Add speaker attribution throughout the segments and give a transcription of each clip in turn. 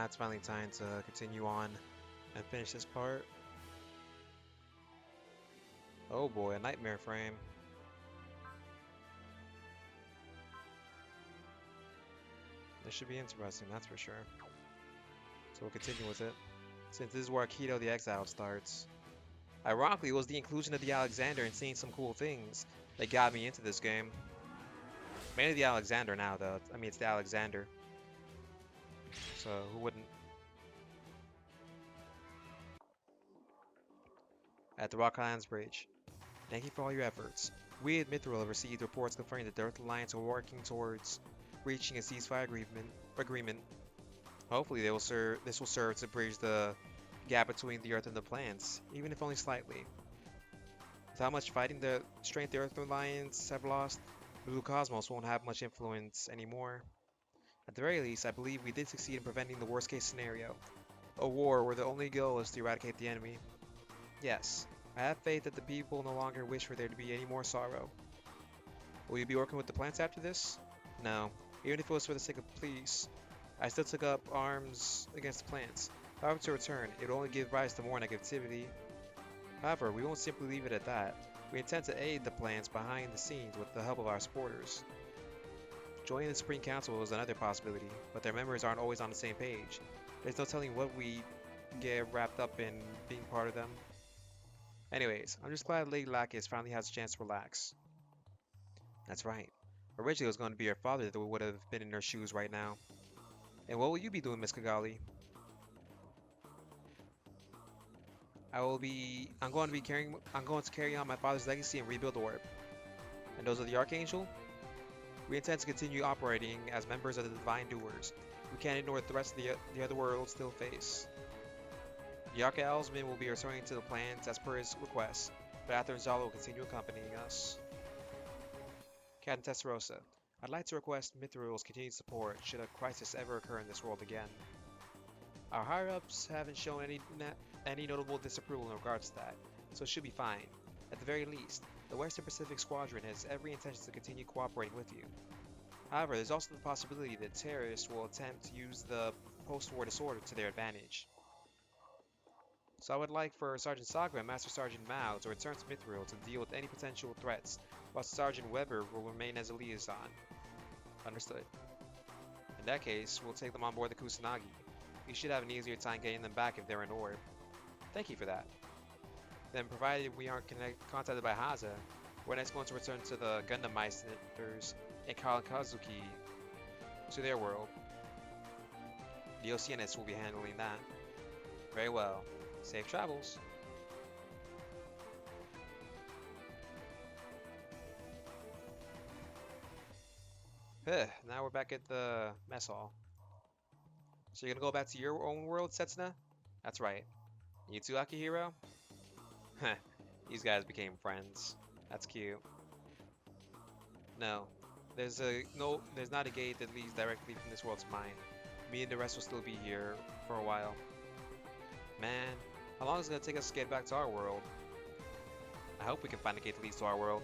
Speaker 1: now it's finally time to continue on and finish this part. Oh boy, a nightmare frame. This should be interesting, that's for sure. So we'll continue with it, since this is where Akito The Exiled starts. Ironically, it was the inclusion of the Alexander and seeing some cool things that got me into this game. Mainly the Alexander now, though. I mean, it's the Alexander. So who wouldn't? At the Rock Islands Bridge. Thank you for all your efforts. We at Mithril have received reports confirming that the Earth Alliance are working towards reaching a ceasefire agreement. Hopefully this will serve to bridge the gap between the Earth and the planets, even if only slightly. With how much fighting the strength the Earth Alliance have lost, the Blue Cosmos won't have much influence anymore. At the very least, I believe we did succeed in preventing the worst case scenario. A war where the only goal is to eradicate the enemy. Yes, I have faith that the people no longer wish for there to be any more sorrow. Will you be working with the plants after this? No, even if it was for the sake of peace. I still took up arms against the plants. However, to return, it would only give rise to more negativity. However, we won't simply leave it at that. We intend to aid the plants behind the scenes with the help of our supporters. Joining the Supreme Council is another possibility, but their members aren't always on the same page. There's no telling what we get wrapped up in being part of them. Anyways, I'm just glad Lady Lacus finally has a chance to relax. That's right. Originally it was going to be her father that would have been in her shoes right now. And what will you be doing, Miss Kigali? I'm going to carry on my father's legacy and rebuild the orb. And those of the Archangel? We intend to continue operating as members of the Divine Doers. We can't ignore the threats the other worlds still face. The Archaealsman will be returning to the plans as per his request, but after Zala will continue accompanying us. Captain Testarossa, I'd like to request Mithril's continued support should a crisis ever occur in this world again. Our higher-ups haven't shown any notable disapproval in regards to that, so it should be fine. At the very least, the Western Pacific Squadron has every intention to continue cooperating with you. However, there's also the possibility that terrorists will attempt to use the post-war disorder to their advantage. So I would like for Sergeant Sagra and Master Sergeant Mao to return to Mithril to deal with any potential threats, while Sergeant Weber will remain as a liaison. Understood. In that case, we'll take them on board the Kusanagi. We should have an easier time getting them back if they're in orb. Thank you for that. Then, provided we aren't contacted by Haza, we're next going to return to the Gundam Meisters and Kazuki to their world. The Oceanists will be handling that. Very well. Safe travels. Now we're back at the mess hall. So you're gonna go back to your own world, Setsuna? That's right. You too, Akihiro? Heh, these guys became friends. That's cute. No. There's not a gate that leads directly from this world to mine. Me and the rest will still be here for a while. Man, how long is it gonna take us to get back to our world? I hope we can find a gate that leads to our world.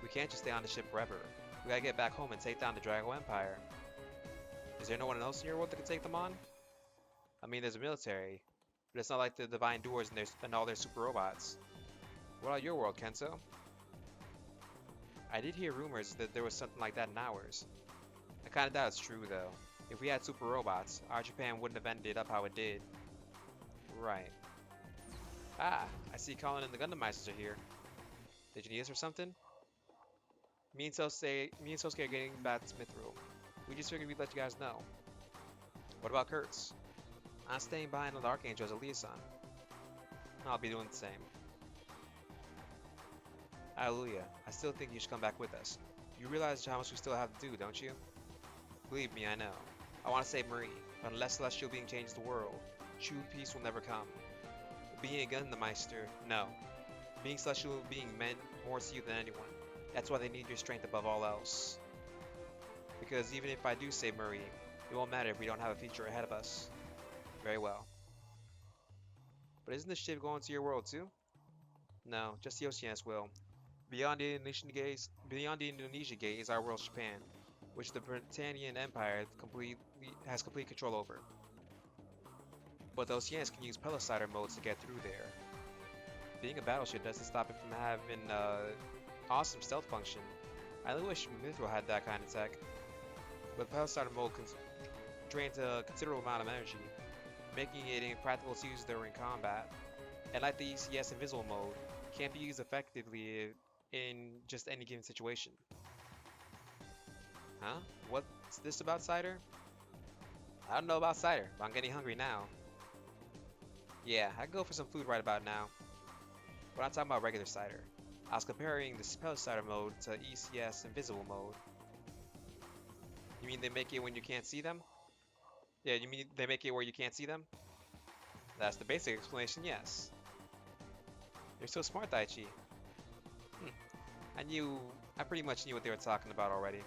Speaker 1: We can't just stay on the ship forever. We gotta get back home and take down the Drago Empire. Is there no one else in your world that can take them on? I mean, there's a military, but it's not like the Divine Doers and all their super robots. What about your world, Kenzo? I did hear rumors that there was something like that in ours. I kinda doubt it's true, though. If we had super robots, our Japan wouldn't have ended up how it did. Right. Ah, I see Colin and the Gundam Meisters are here. Did you need us or something? Me and Sosuke are getting back to Mithril. We just figured we'd let you guys know. What about Kurtz? I'm staying behind on the Archangel as a liaison. I'll be doing the same. Hallelujah. I still think you should come back with us. You realize how much we still have to do, don't you? Believe me, I know. I want to save Marie, but unless Celestial being changes the world, true peace will never come. Being a Gundam Meister, no. Being Celestial being meant more to you than anyone. That's why they need your strength above all else. Because even if I do save Marie, it won't matter if we don't have a future ahead of us. Very well. But isn't this ship going to your world too? No, just the Oceanus will. Beyond the Indonesia Gate is our world Japan, which the Britannian Empire has complete control over. but those Yans can use Pelicider modes to get through there. Being a battleship doesn't stop it from having awesome stealth function. I really wish Mithril had that kind of tech, but Pelicider mode drains a considerable amount of energy, making it impractical to use during combat. And like the ECS invisible mode, can't be used effectively in just any given situation. Huh? What's this about cider? I don't know about cider, but I'm getting hungry now. Yeah, I can go for some food right about now. But I'm talking about regular cider. I was comparing the spell cider mode to ECS invisible mode. You mean they make it when you can't see them? Yeah, you mean they make it where you can't see them? That's the basic explanation, yes. You're so smart, Daichi. Hmm. I pretty much knew what they were talking about already.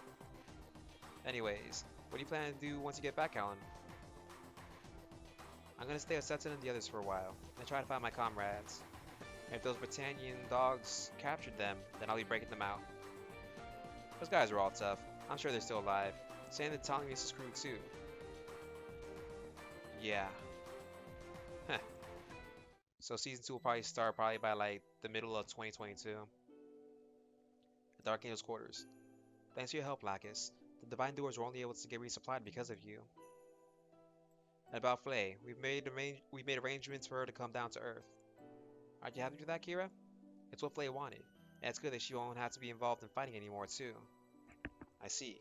Speaker 1: Anyways, what do you plan to do once you get back, Alan? I'm gonna stay with Setsun and the others for a while, and try to find my comrades. And if those Britannian dogs captured them, then I'll be breaking them out. Those guys are all tough. I'm sure they're still alive. Saying that Ptolemy's is screwed too. Yeah. Heh. So season 2 will probably start by like the middle of 2022. At the Archangel's quarters. Thanks for your help, Lacus. The Divine Doers were only able to get resupplied because of you. And about Flay, we've made arrangements for her to come down to Earth. Aren't you happy with that, Kira? It's what Flay wanted, and it's good that she won't have to be involved in fighting anymore, too. I see.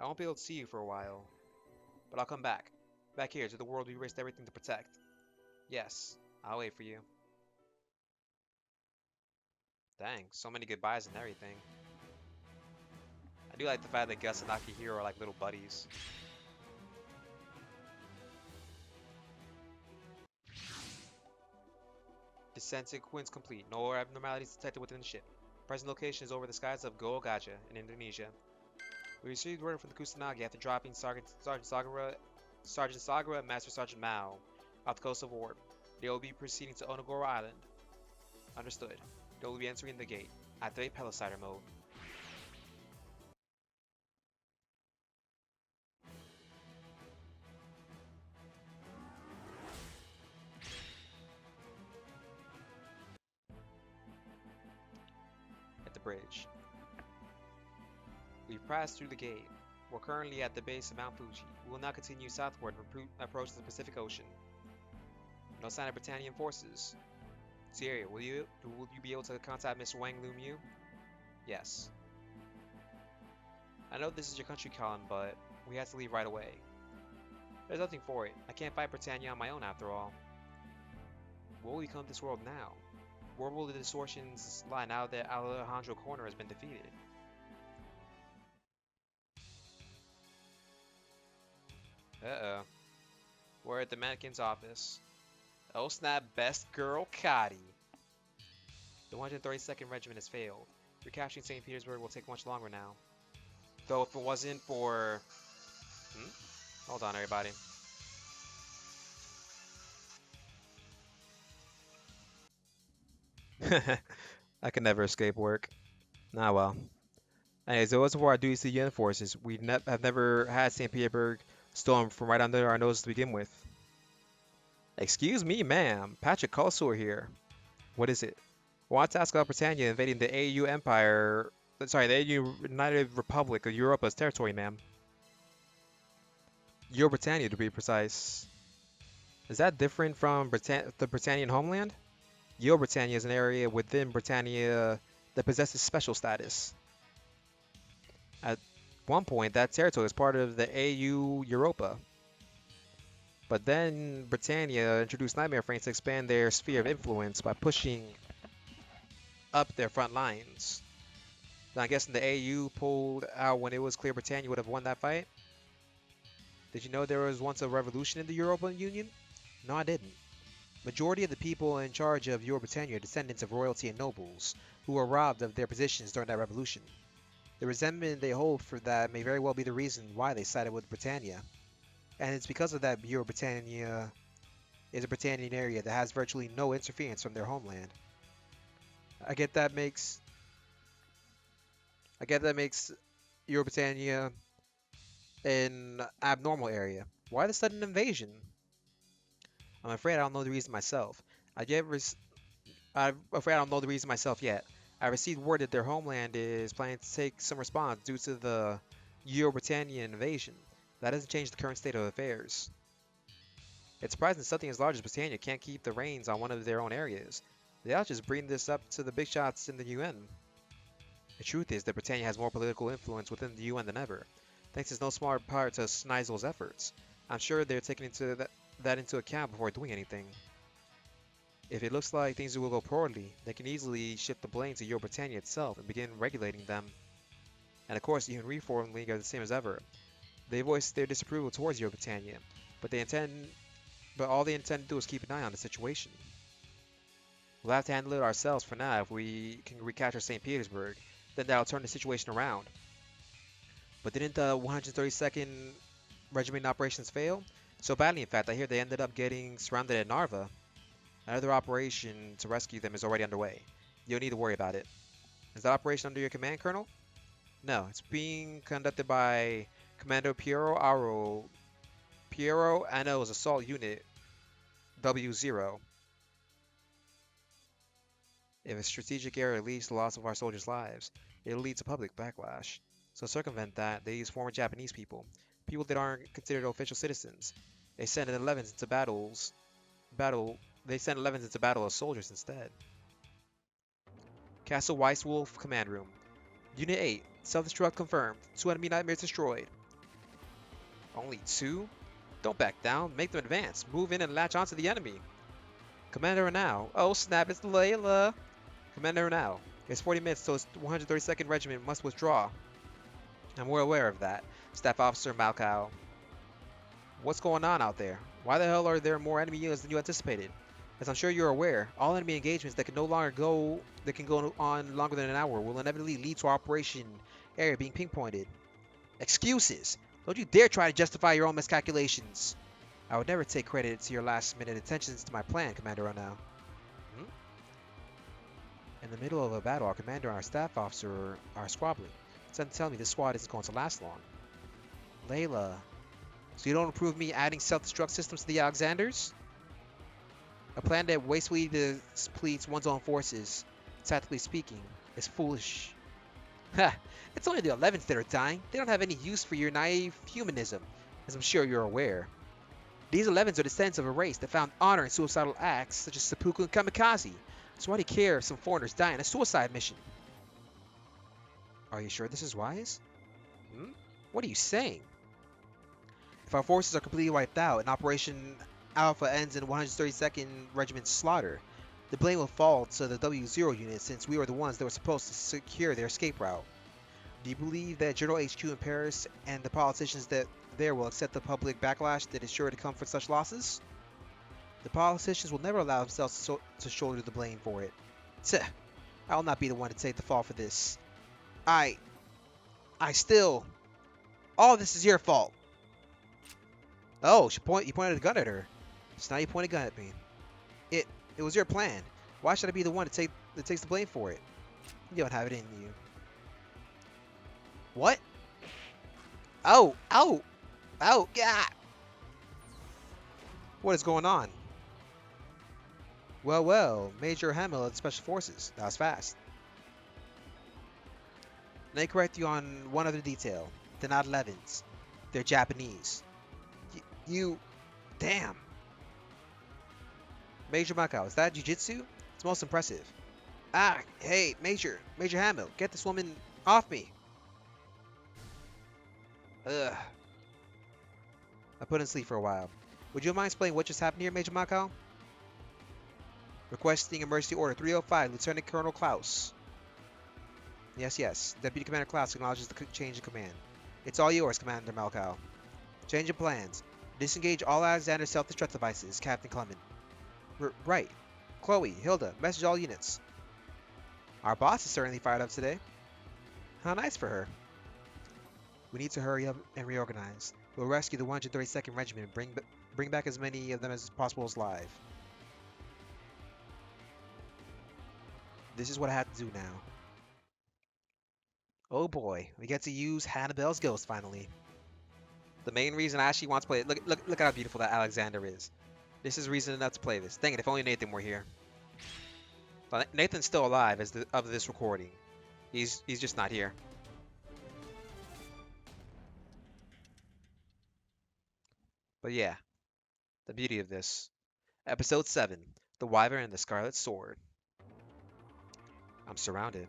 Speaker 1: I won't be able to see you for a while, but I'll come back. Back here to the world we risked everything to protect. Yes, I'll wait for you. Dang, so many goodbyes and everything. I do like the fact that Gus and Akihiro are like little buddies. Descent sequence complete. No abnormalities detected within the ship. Present location is over the skies of Goa Gajah in Indonesia. We received word from the Kusanagi after dropping Sergeant Sagara and Master Sergeant Mao off the coast of Orb. They will be proceeding to Onogoro Island. Understood. They will be entering the gate. Activate Pelicider mode. At the bridge. We've passed through the gate. We're currently at the base of Mount Fuji. We will now continue southward and approach the Pacific Ocean. No sign of Britannian forces. Sierra, will you be able to contact Miss Wang Lumiu? Yes. I know this is your country, Colin, but we have to leave right away. There's nothing for it. I can't fight Britannia on my own after all. What will become of this world now? Where will the distortions lie now that Alejandro Corner has been defeated? Uh-oh. We're at the mannequin's office. Oh snap, best girl Kati. The 132nd Regiment has failed. Recapturing St. Petersburg will take much longer now. Though if it wasn't for... Hold on, everybody. I can never escape work. Ah well. Anyways, it wasn't for our duties to the UN forces. Have never had St. Petersburg stolen from right under our noses to begin with. Excuse me, ma'am. Patrick Colsor here. What is it? I want to ask about Britannia invading the AU Empire. Sorry, the AU United Republic of Europa's territory, ma'am. Your Britannia, to be precise. Is that different from the Britannian homeland? Your Britannia is an area within Britannia that possesses special status. At one point, that territory was part of the AU Europa. But then Britannia introduced Nightmare Frames to expand their sphere of influence by pushing up their front lines. Now, I guess the AU pulled out when it was clear Britannia would have won that fight. Did you know there was once a revolution in the European Union? No, I didn't. Majority of the people in charge of Your Britannia are descendants of royalty and nobles, who were robbed of their positions during that revolution. The resentment they hold for that may very well be the reason why they sided with Britannia. And it's because of that Your Britannia is a Britannian area that has virtually no interference from their homeland. I get that makes Your Britannia an abnormal area. Why the sudden invasion? I'm afraid I don't know the reason myself. I get res- I'm afraid I don't know the reason myself yet. I received word that their homeland is planning to take some response due to the Euro-Britannian invasion. That doesn't change the current state of affairs. It's surprising that something as large as Britannia can't keep the reins on one of their own areas. They ought to just bring this up to the big shots in the UN. The truth is that Britannia has more political influence within the UN than ever, thanks in no small part to Schnizel's efforts. I'm sure they're taking that into account before doing anything. If it looks like things will go poorly, they can easily shift the blame to Euro Britannia itself and begin regulating them. And of course, the UN Reform League are the same as ever. They voiced their disapproval towards Euro Britannia, but all they intend to do is keep an eye on the situation. We'll have to handle it ourselves for now if we can recapture St. Petersburg, then that'll turn the situation around. But didn't the 132nd Regiment operations fail? So badly, in fact, I hear they ended up getting surrounded at Narva. Another operation to rescue them is already underway. You don't need to worry about it. Is that operation under your command, Colonel? No, it's being conducted by Commander Piero Ano's Assault Unit W0. If a strategic area leads to the loss of our soldiers' lives, it'll lead to public backlash. So to circumvent that, they use former Japanese people, people that aren't considered official citizens. They send 11s into battle. They send 11s into battle as soldiers instead. Castle Weiss Wolf Command Room. Unit 8, self-destruct confirmed. 2 enemy nightmares destroyed. Only 2? Don't back down. Make them advance. Move in and latch onto the enemy. Commander now. Oh snap! It's Layla. Commander now. It's 40 minutes, so its 132nd Regiment must withdraw. And we're aware of that. Staff Officer Malkow. What's going on out there? Why the hell are there more enemy units than you anticipated? As I'm sure you're aware, all enemy engagements that can go on longer than an hour will inevitably lead to Operation Area being pinpointed. Excuses! Don't you dare try to justify your own miscalculations. I would never take credit to your last-minute attentions to my plan, Commander O'Neill. Hmm? In the middle of a battle, our commander and our staff officer are squabbling. Something tells me this squad isn't going to last long. Layla, so you don't approve me adding self-destruct systems to the Alexanders? A plan that wastefully depletes one's own forces, tactically speaking, is foolish. Ha! It's only the 11th that are dying. They don't have any use for your naive humanism, as I'm sure you're aware. These 11s are descendants of a race that found honor in suicidal acts such as seppuku and kamikaze. So why do you care if some foreigners die in a suicide mission? Are you sure this is wise? Hmm? What are you saying? If our forces are completely wiped out and Operation Alpha ends in 132nd Regiment's slaughter, the blame will fall to the W0 unit since we were the ones that were supposed to secure their escape route. Do you believe that General HQ in Paris and the politicians that there will accept the public backlash that is sure to come for such losses? The politicians will never allow themselves to shoulder the blame for it. Tch, I will not be the one to take the fall for this. I still... All this is your fault. Oh, you pointed a gun at her. So now you point a gun at me. It was your plan. Why should I be the one that takes the blame for it? You don't have it in you. What? Oh, ow, ow, yeah. What is going on? Well, Major Hamill of the Special Forces. That was fast. Let me correct you on one other detail. They're not 11s. They're Japanese. You... Damn. Major Makao, is that jiu-jitsu? It's most impressive. Ah, hey, Major Hamill, get this woman off me. Ugh. I put in sleep for a while. Would you mind explaining what just happened here, Major Makao? Requesting emergency order 305, Lieutenant Colonel Klaus. Yes. Deputy Commander Klaus acknowledges the change in command. It's all yours, Commander Malkow. Change of plans. Disengage all Alexander self-destruct devices, Captain Clement. Right. Chloe, Hilda, message all units. Our boss is certainly fired up today. How nice for her. We need to hurry up and reorganize. We'll rescue the 132nd Regiment and bring back as many of them as possible alive. This is what I have to do now. Oh boy, we get to use Hannibal's Ghost finally. The main reason I actually want to play it. Look at how beautiful that Alexander is. This is reason enough to play this. Dang it, if only Nathan were here. But Nathan's still alive as of this recording. He's just not here. But yeah, the beauty of this. Episode 7, The Wyvern and the Scarlet Sword. I'm surrounded.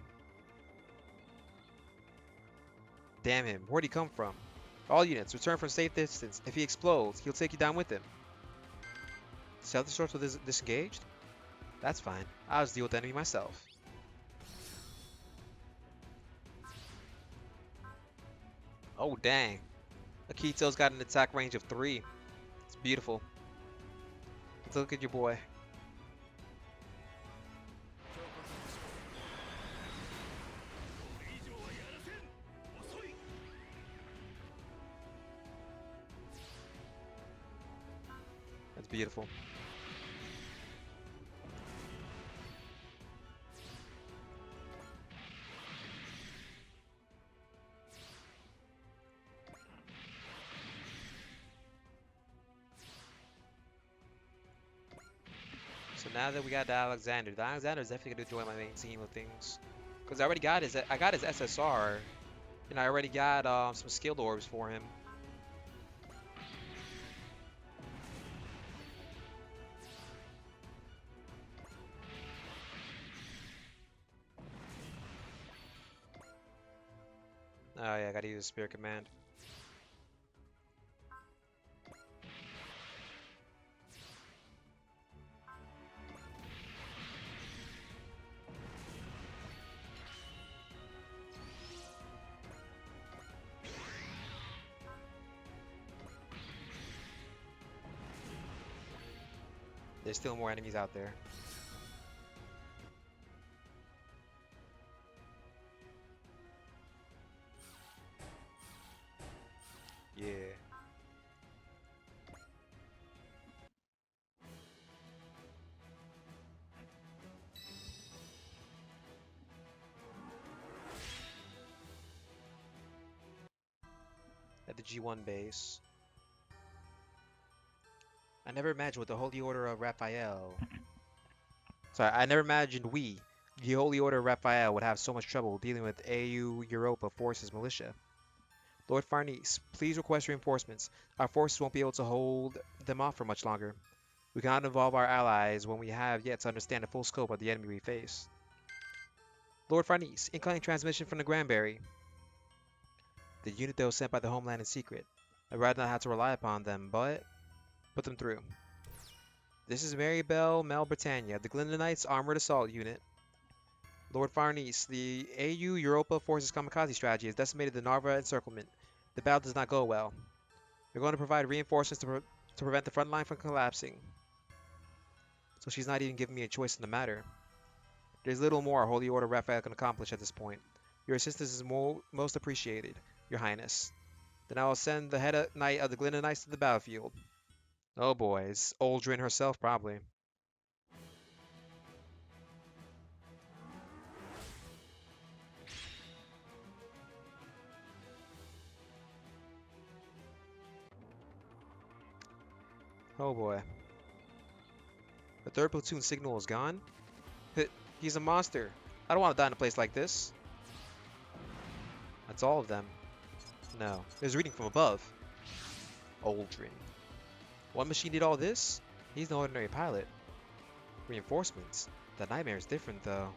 Speaker 1: Damn him, where'd he come from? All units, return from safe distance. If he explodes, he'll take you down with him. Self-destruct with disengaged? That's fine. I'll just deal with the enemy myself. Oh, dang. Akito's got an attack range of 3. It's beautiful. Let's look at your boy. That's beautiful. So now that we got the Alexander is definitely gonna join my main team of things. Cause I already got his SSR, and I already got some skilled orbs for him. Oh yeah, I gotta use Spirit Command. There's still more enemies out there. Yeah. At the G1 base. I never imagined with the Holy Order of Raphael. Sorry, I never imagined we, the Holy Order of Raphael, would have so much trouble dealing with AU Europa Forces militia. Lord Farnese, please request reinforcements. Our forces won't be able to hold them off for much longer. We cannot involve our allies when we have yet to understand the full scope of the enemy we face. Lord Farnese, incoming transmission from the Granberry. The unit that was sent by the Homeland in secret. I'd rather not have to rely upon them, but put them through. This is Marybelle Mel Britannia, the Glendonites Armored Assault Unit. Lord Farnese, the AU Europa Forces kamikaze strategy has decimated the Narva encirclement. The battle does not go well. We're going to provide reinforcements to prevent the front line from collapsing. So she's not even giving me a choice in the matter. There's little more our Holy Order Raphael can accomplish at this point. Your assistance is most appreciated, Your Highness. Then I will send the head knight of the Glendonites to the battlefield. Oh boy, it's Aldrin herself probably. Oh boy. The third platoon signal is gone? He's a monster. I don't want to die in a place like this. That's all of them. No. There's reading from above. Aldrin. One machine did all this? He's no ordinary pilot. Reinforcements. The nightmare is different though.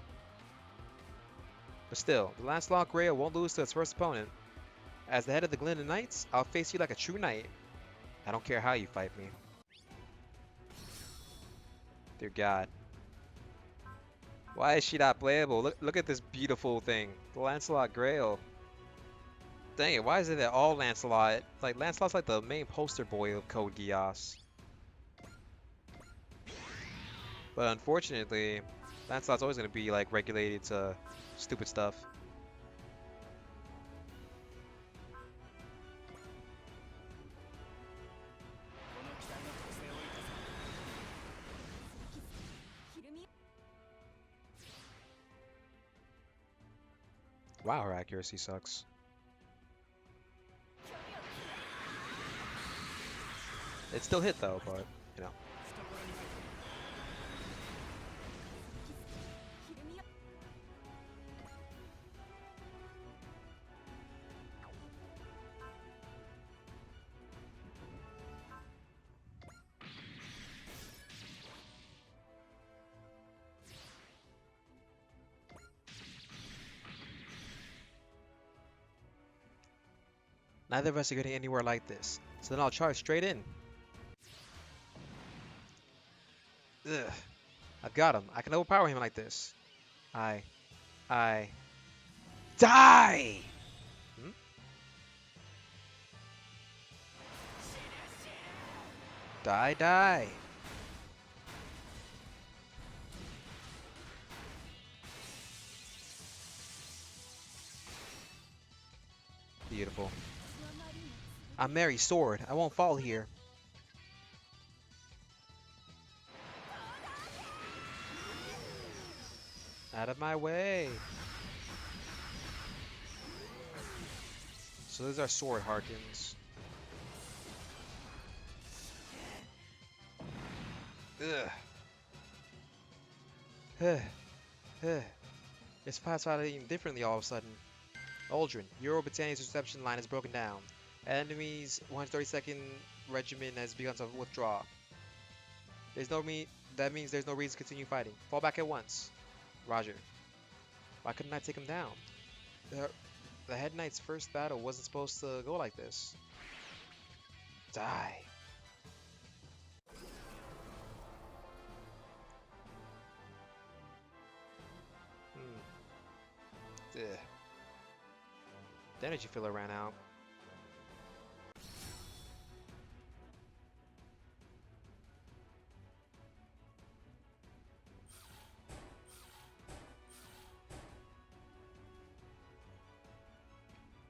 Speaker 1: But still, the Lancelot Grail won't lose to its first opponent. As the head of the Glendon Knights, I'll face you like a true knight. I don't care how you fight me. Dear God. Why is she not playable? Look at this beautiful thing. The Lancelot Grail. Dang it, why is it that all Lancelot... Like, Lancelot's like the main poster boy of Code Geass. But unfortunately, Lancelot's always going to be, like, regulated to stupid stuff. Wow, her accuracy sucks. It still hit though, but, you know. Neither of us are getting anywhere like this, so then I'll charge straight in. Ugh. I've got him. I can overpower him like this. I... I... Die! Hmm? Die, die! Beautiful. I'm Mary's sword. I won't fall here. Out of my way. So those are sword harkens. Ugh. Huh. Huh. It's classified differently all of a sudden. Aldrin, Euro Britannia's reception line is broken down. Enemy's 132nd Regiment has begun to withdraw. There's no me. That means there's no reason to continue fighting. Fall back at once. Roger. Why couldn't I take him down? The Head Knight's first battle wasn't supposed to go like this. Die. Ugh. The energy filler ran out.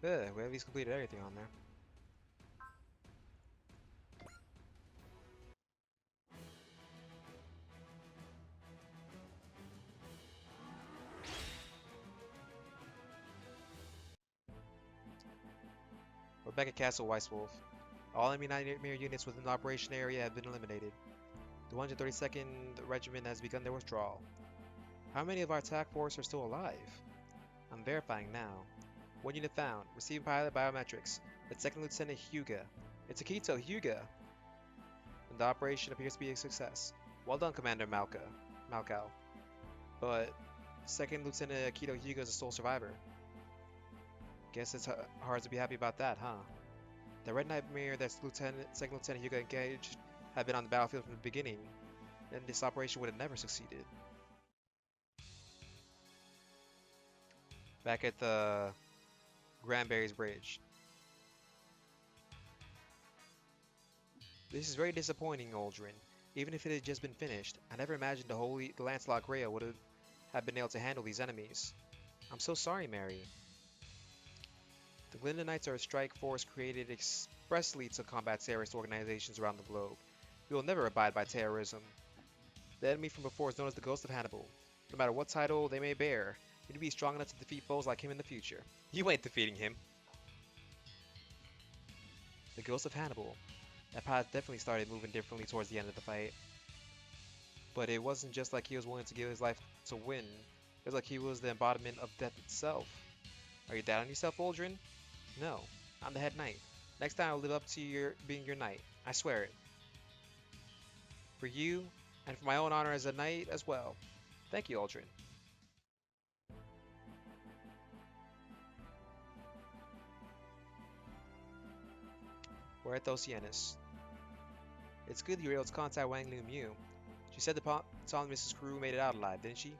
Speaker 1: Ugh, we at least completed everything on there. We're back at Castle Weisswolf. All enemy nightmare units within the operation area have been eliminated. The 132nd Regiment has begun their withdrawal. How many of our attack force are still alive? I'm verifying now. One unit found. Receiving pilot biometrics. It's Second Lieutenant Hyuga. It's Akito Hyuga. And the operation appears to be a success. Well done, Commander Malkow. But Second Lieutenant Akito Hyuga is a sole survivor. Guess it's hard to be happy about that, huh? The Red Nightmare that Second Lieutenant Hyuga engaged had been on the battlefield from the beginning, and this operation would have never succeeded. Back at the Granberries Bridge. This is very disappointing, Aldrin. Even if it had just been finished, I never imagined the Lancelot Grail would have been able to handle these enemies. I'm so sorry, Mary. The Glinda Knights are a strike force created expressly to combat terrorist organizations around the globe. We will never abide by terrorism. The enemy from before is known as the Ghost of Hannibal. No matter what title they may bear, you need to be strong enough to defeat foes like him in the future. You ain't defeating him. The Ghost of Hannibal. That path definitely started moving differently towards the end of the fight. But it wasn't just like he was willing to give his life to win. It was like he was the embodiment of death itself. Are you down on yourself, Aldrin? No, I'm the Head Knight. Next time I'll live up to being your knight. I swear it. For you, and for my own honor as a knight as well. Thank you, Aldrin. We're at Those Hyenas. It's good you were able to contact Wang Lu Mu. She said the Mrs. crew made it out alive, didn't she?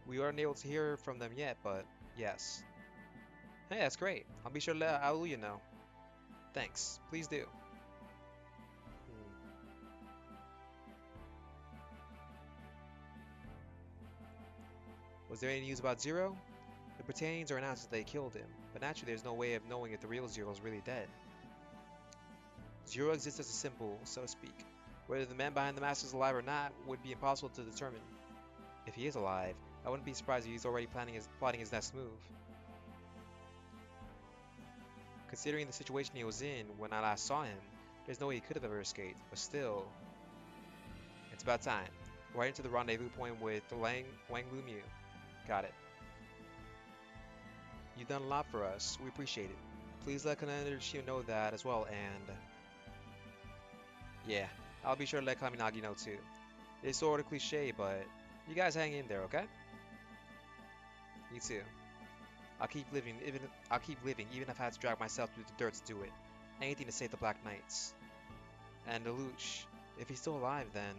Speaker 1: We aren't able to hear from them yet, but yes. Hey, that's great. I'll be sure to let Aluya know. Thanks. Please do. Was there any news about Zero? The Britannians are announced that they killed him, but naturally there's no way of knowing if the real Zero is really dead. Zero exists as a symbol, so to speak. Whether the man behind the mask is alive or not would be impossible to determine. If he is alive, I wouldn't be surprised if he's already plotting his next move. Considering the situation he was in when I last saw him, there's no way he could have ever escaped, but still... It's about time. Right into the rendezvous point with Wang Lu Mu. Got it. You've done a lot for us. We appreciate it. Please let Commander Shio know that as well, and... Yeah, I'll be sure to let Kaminagi know too. It's sort of cliche, but you guys hang in there, okay? You too. I'll keep living, even if I have to drag myself through the dirt to do it. Anything to save the Black Knights. And Lelouch, if he's still alive, then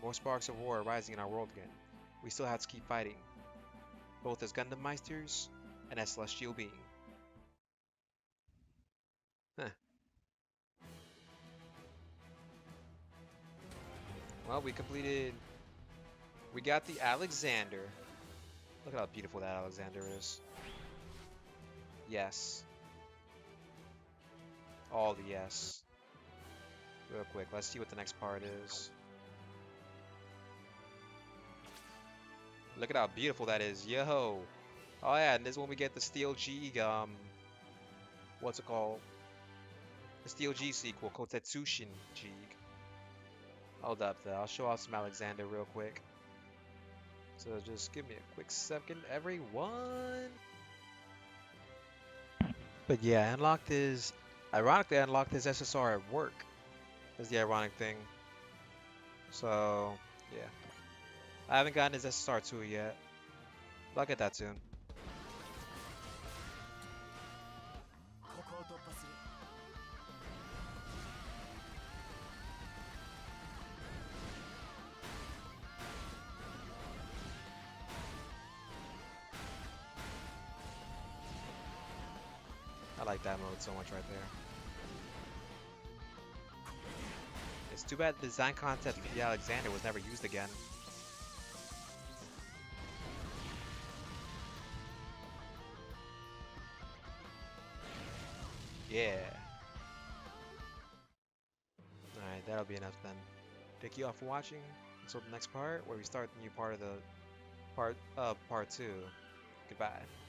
Speaker 1: more sparks of war are rising in our world again. We still have to keep fighting, both as Gundam Meisters and as celestial being. Huh. Well, we got the Alexander. Look at how beautiful that Alexander is. Yes. All the yes. Real quick, let's see what the next part is. Look at how beautiful that is. Yo. Oh yeah, and this is when we get the Steel G, what's it called? The Steel G sequel, Kotetsushin G. Hold up though, I'll show off some Alexander real quick. So just give me a quick second, everyone. But yeah, ironically, I unlocked his SSR at work. Is the ironic thing. So, yeah. I haven't gotten his SSR 2 yet. But I'll get that soon. I like that mode so much right there. It's too bad the design concept for the Alexander was never used again. Yeah. Alright, that'll be enough then. Thank you all for watching. Until the next part, where we start the new part of the part 2. Goodbye.